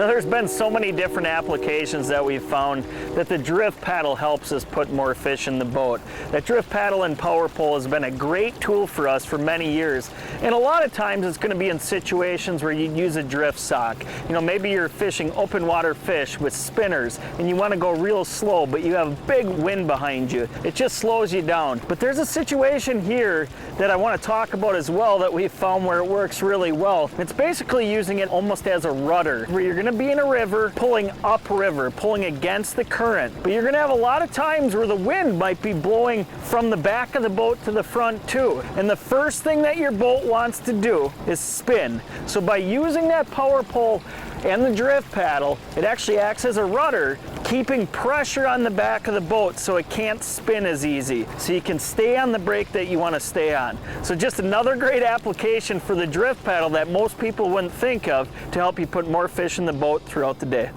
Now, there's been so many different applications that we've found that the drift paddle helps us put more fish in the boat. That drift paddle and power pole has been a great tool for us for many years. And a lot of times it's going to be in situations where you use a drift sock. You know, maybe you're fishing open water fish with spinners and you want to go real slow, but you have a big wind behind you. It just slows you down. But there's a situation here that I want to talk about as well that we've found where it works really well. It's basically using it almost as a rudder, where you're going to be in a river, pulling upriver, pulling against the current. But you're going to have a lot of times where the wind might be blowing from the back of the boat to the front too. And the first thing that your boat wants to do is spin. So by using that power pole and the drift paddle, it actually acts as a rudder, keeping pressure on the back of the boat so it can't spin as easy. So you can stay on the brake that you want to stay on. So just another great application for the drift paddle that most people wouldn't think of to help you put more fish in the boat throughout the day.